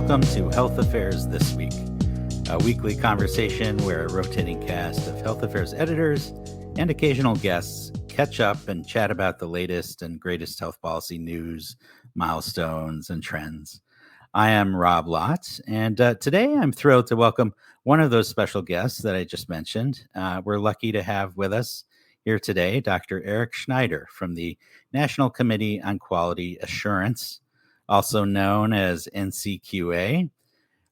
welcome to Health Affairs This Week, a weekly conversation where a rotating cast of Health Affairs editors and occasional guests catch up and chat about the latest and greatest health policy news, milestones, and trends. I am Rob Lott, and today I'm thrilled to welcome one of those special guests that I just mentioned. We're lucky to have with us here today Dr. Eric Schneider from the National Committee on Quality Assurance, also known as NCQA,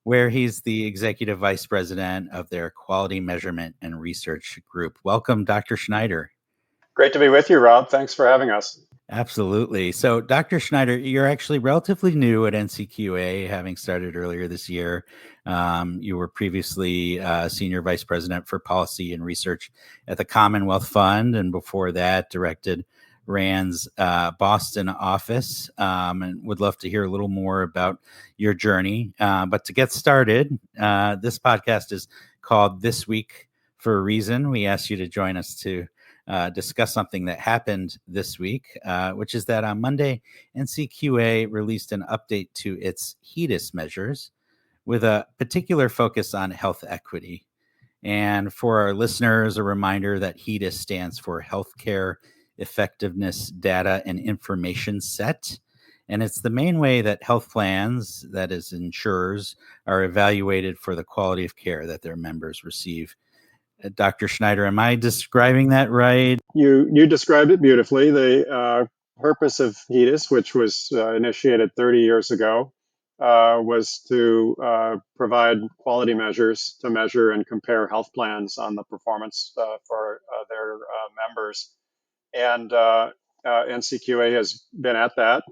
where he's the Executive Vice President of their Quality Measurement and Research Group. Welcome, Dr. Schneider. Great to be with you, Rob. Thanks for having us. Absolutely. So, Dr. Schneider, you're actually relatively new at NCQA, having started earlier this year. You were previously Senior Vice President for Policy and Research at the Commonwealth Fund, and before that, directed RAND's Boston office, and would love to hear a little more about your journey. But to get started, this podcast is called This Week for a reason. We asked you to join us to discuss something that happened this week, which is that on Monday, NCQA released an update to its Hedis measures with a particular focus on health equity. And for our listeners, a reminder that Hedis stands for Healthcare Effectiveness Data and Information Set. And it's the main way that health plans, that is insurers, are evaluated for the quality of care that their members receive. Dr. Schneider, am I describing that right? You described it beautifully. The purpose of Hedis, which was initiated 30 years ago, was to provide quality measures to measure and compare health plans on the performance for their members. And NCQA has been at that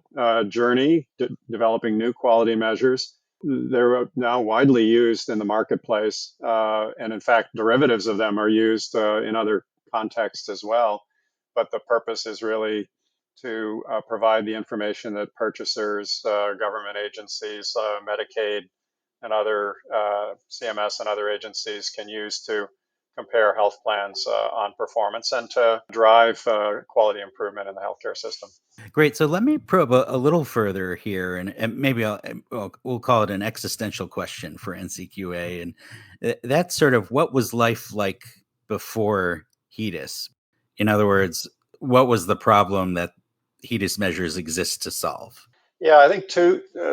journey, developing new quality measures. They're now widely used in the marketplace, and in fact, derivatives of them are used in other contexts as well. But the purpose is really to provide the information that purchasers, government agencies, Medicaid, and other CMS and other agencies can use to compare health plans on performance and to drive quality improvement in the healthcare system. Great. So let me probe a little further here, and maybe we'll call it an existential question for NCQA. And that's sort of, what was life like before Hedis? In other words, what was the problem that Hedis measures exist to solve? Yeah, I think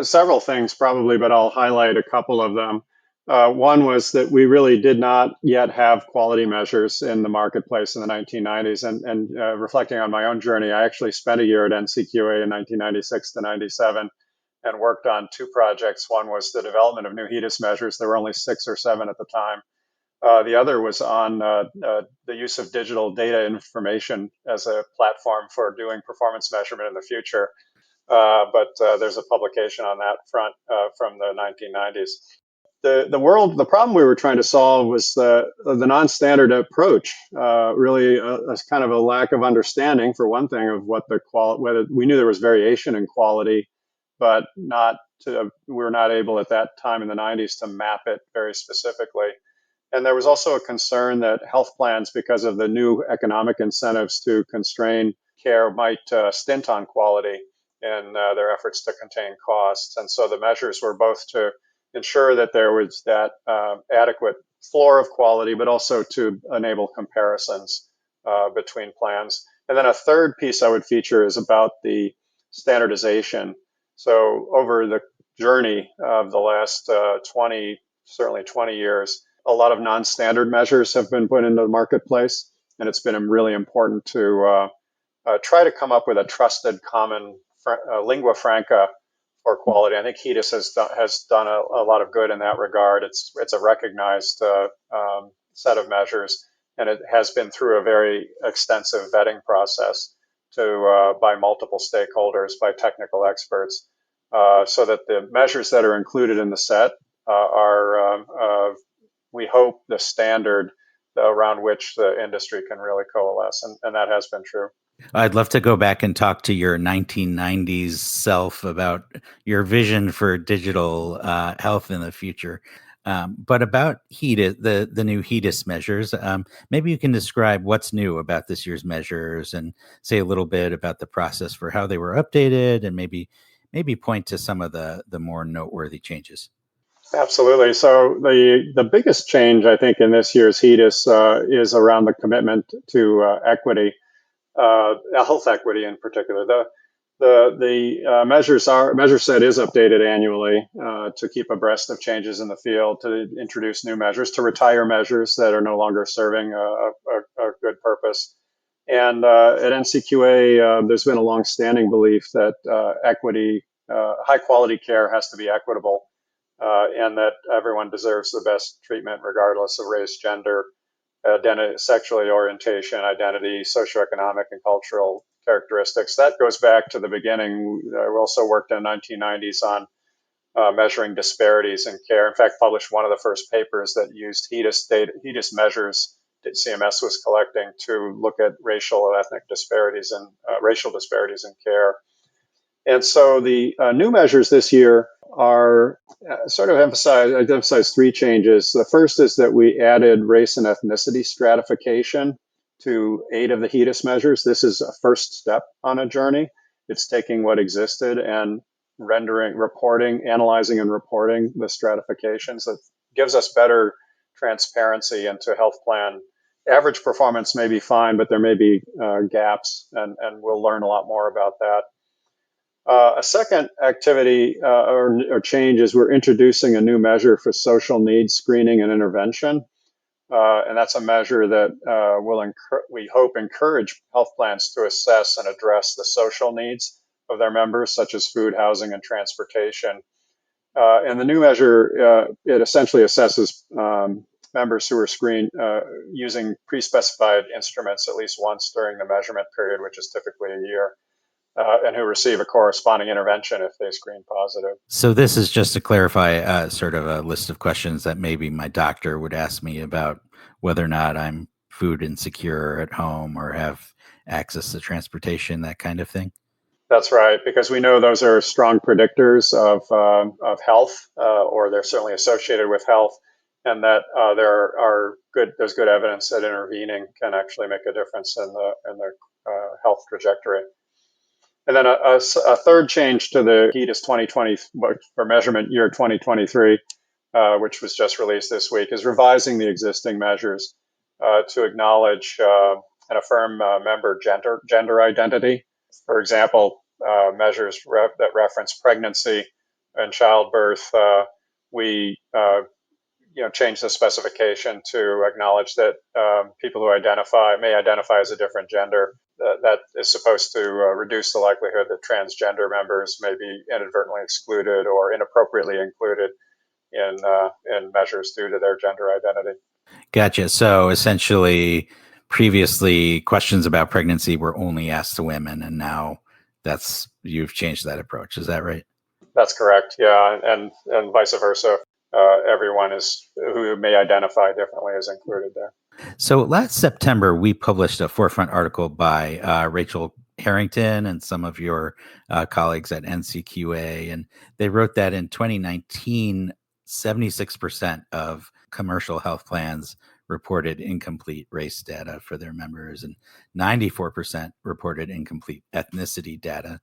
several things probably, but I'll highlight a couple of them. One was that we really did not yet have quality measures in the marketplace in the 1990s. And reflecting on my own journey, I actually spent a year at NCQA in 1996 to 97 and worked on two projects. One was the development of new Hedis measures. There were only 6 or 7 at the time. The other was on the use of digital data information as a platform for doing performance measurement in the future. But there's a publication on that front from the 1990s. The problem we were trying to solve was the non-standard approach. Really, a kind of a lack of understanding, for one thing, of what whether we knew there was variation in quality, but we were not able at that time in the 90s to map it very specifically. And there was also a concern that health plans, because of the new economic incentives to constrain care, might stint on quality in their efforts to contain costs. And so the measures were both to ensure that there was that adequate floor of quality, but also to enable comparisons between plans. And then a third piece I would feature is about the standardization. So over the journey of the last 20 years, a lot of non-standard measures have been put into the marketplace, and it's been really important to try to come up with a trusted common lingua franca for quality. I think Hedis has done a lot of good in that regard. It's a recognized set of measures, and it has been through a very extensive vetting process by multiple stakeholders, by technical experts, so that the measures that are included in the set are, we hope, the standard around which the industry can really coalesce, and that has been true. I'd love to go back and talk to your 1990s self about your vision for digital health in the future. But about Hedis, the new Hedis measures, maybe you can describe what's new about this year's measures and say a little bit about the process for how they were updated, and maybe maybe point to some of the more noteworthy changes. Absolutely. So the biggest change, I think, in this year's HEDIS is around the commitment to equity, health equity in particular. The measure set is updated annually to keep abreast of changes in the field, to introduce new measures, to retire measures that are no longer serving a good purpose. And at NCQA, there's been a long-standing belief that equity, high quality care has to be equitable, and that everyone deserves the best treatment regardless of race, gender, sexual orientation, identity, socioeconomic and cultural characteristics. That goes back to the beginning. I also worked in the 1990s on measuring disparities in care. In fact, published one of the first papers that used Hedis measures that CMS was collecting to look at racial and ethnic disparities and racial disparities in care. And so the new measures this year are emphasize three changes. The first is that we added race and ethnicity stratification to 8 of the HEDIS measures. This is a first step on a journey. It's taking what existed and analyzing and reporting the stratifications. That gives us better transparency into health plan. Average performance may be fine, but there may be gaps, and we'll learn a lot more about that. A second activity or change is we're introducing a new measure for social needs screening and intervention. And that's a measure that will, we hope, encourage health plans to assess and address the social needs of their members, such as food, housing, and transportation. And the new measure, it essentially assesses members who are screened using pre-specified instruments at least once during the measurement period, which is typically a year. And who receive a corresponding intervention if they screen positive. So this is just to clarify sort of a list of questions that maybe my doctor would ask me about whether or not I'm food insecure at home or have access to transportation, that kind of thing. That's right, because we know those are strong predictors of health, or they're certainly associated with health, and that there's good evidence that intervening can actually make a difference in the health trajectory. And then a third change to the HEDIS 2020 for measurement year 2023, which was just released this week, is revising the existing measures to acknowledge and affirm member gender identity. For example, measures that reference pregnancy and childbirth, we change the specification to acknowledge that people who may identify as a different gender. That is supposed to reduce the likelihood that transgender members may be inadvertently excluded or inappropriately included in measures due to their gender identity. Gotcha. So essentially, previously questions about pregnancy were only asked to women, and now you've changed that approach. Is that right? That's correct. Yeah, and vice versa. Everyone who may identify differently is included there. So last September, we published a forefront article by Rachel Harrington and some of your colleagues at NCQA, and they wrote that in 2019, 76% of commercial health plans reported incomplete race data for their members, and 94% reported incomplete ethnicity data.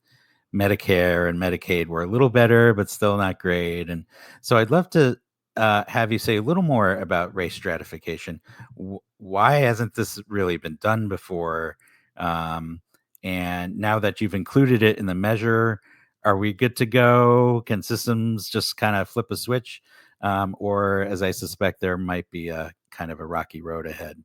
Medicare and Medicaid were a little better, but still not great. And so I'd love to have you say a little more about race stratification. Why hasn't this really been done before? And now that you've included it in the measure, are we good to go? Can systems just kind of flip a switch? Or, as I suspect, there might be a kind of a rocky road ahead.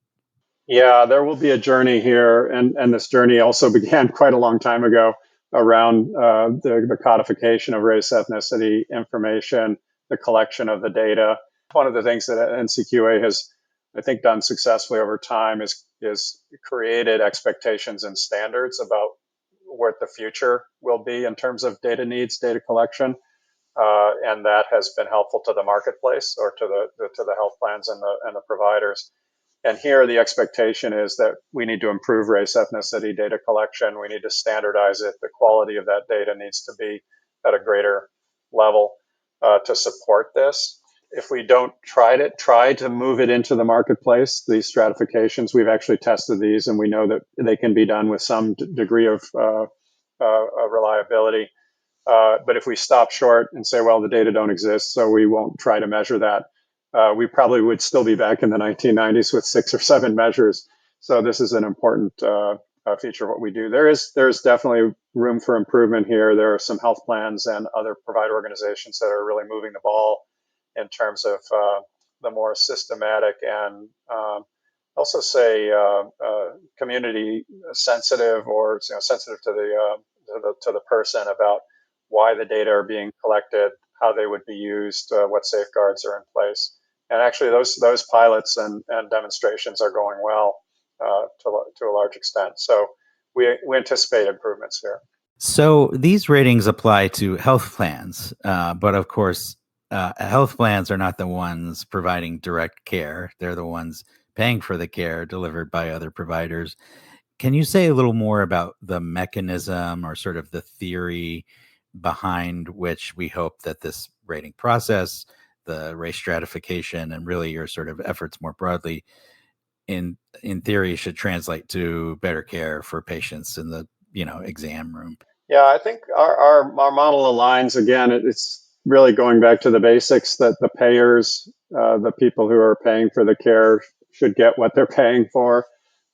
Yeah, there will be a journey here. And this journey also began quite a long time ago around the codification of race, ethnicity information, the collection of the data. One of the things that NCQA has, I think, done successfully over time is created expectations and standards about what the future will be in terms of data needs, data collection, and that has been helpful to the marketplace or to the health plans and the providers. And here the expectation is that we need to improve race, ethnicity data collection. We need to standardize it. The quality of that data needs to be at a greater level to support this. If we don't try to move it into the marketplace, these stratifications, we've actually tested these, and we know that they can be done with some degree of reliability. But if we stop short and say, well, the data don't exist, so we won't try to measure that, we probably would still be back in the 1990s with 6 or 7 measures. So this is an important feature of what we do. There's definitely room for improvement here. There are some health plans and other provider organizations that are really moving the ball in terms of the more systematic and also say community sensitive or sensitive to the person about why the data are being collected, how they would be used, what safeguards are in place. And actually, those pilots and demonstrations are going well to a large extent. So we anticipate improvements here. So these ratings apply to health plans, but of course, health plans are not the ones providing direct care. They're the ones paying for the care delivered by other providers. Can you say a little more about the mechanism or sort of the theory behind which we hope that this rating process, the race stratification, and really your sort of efforts more broadly in theory should translate to better care for patients in the exam room? Yeah, I think our model aligns. Again, it's really going back to the basics that the payers, the people who are paying for the care, should get what they're paying for,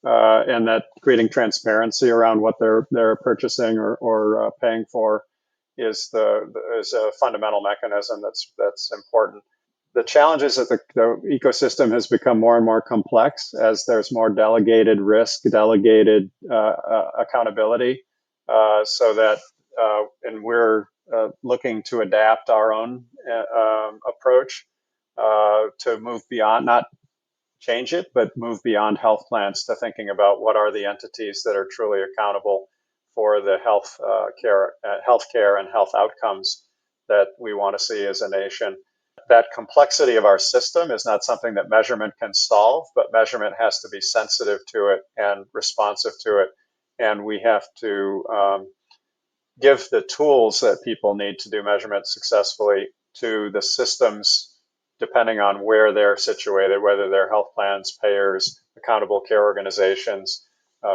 and that creating transparency around what they're purchasing or paying for is a fundamental mechanism that's important. The challenge is that the ecosystem has become more and more complex as there's more delegated risk, delegated accountability, so that and we're looking to adapt our own approach to move beyond, not change it, but move beyond health plans to thinking about what are the entities that are truly accountable for the healthcare and health outcomes that we want to see as a nation. That complexity of our system is not something that measurement can solve, but measurement has to be sensitive to it and responsive to it. And we have to give the tools that people need to do measurement successfully to the systems, depending on where they're situated, whether they're health plans, payers, accountable care organizations,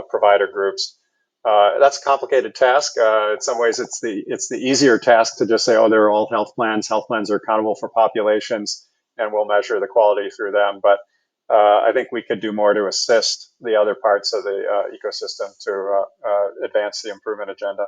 provider groups. That's a complicated task. In some ways, it's the easier task to just say, oh, they're all health plans. Health plans are accountable for populations, and we'll measure the quality through them. But I think we could do more to assist the other parts of the ecosystem to advance the improvement agenda.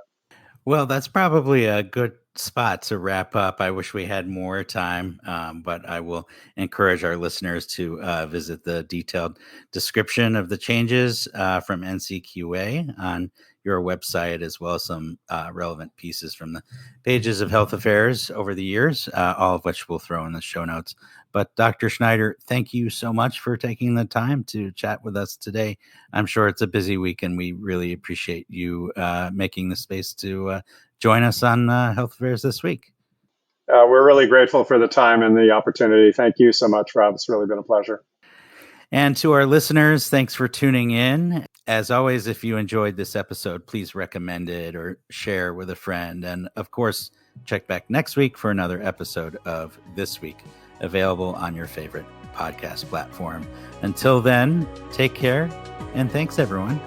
Well, that's probably a good spot to wrap up. I wish we had more time, but I will encourage our listeners to visit the detailed description of the changes from NCQA on your website, as well as some relevant pieces from the pages of Health Affairs over the years, all of which we'll throw in the show notes. But Dr. Schneider, thank you so much for taking the time to chat with us today. I'm sure it's a busy week, and we really appreciate you making the space to join us on Health Affairs This Week. We're really grateful for the time and the opportunity. Thank you so much, Rob. It's really been a pleasure. And to our listeners, thanks for tuning in. As always, if you enjoyed this episode, please recommend it or share with a friend. And of course, check back next week for another episode of This Week, available on your favorite podcast platform. Until then, take care, and thanks, everyone.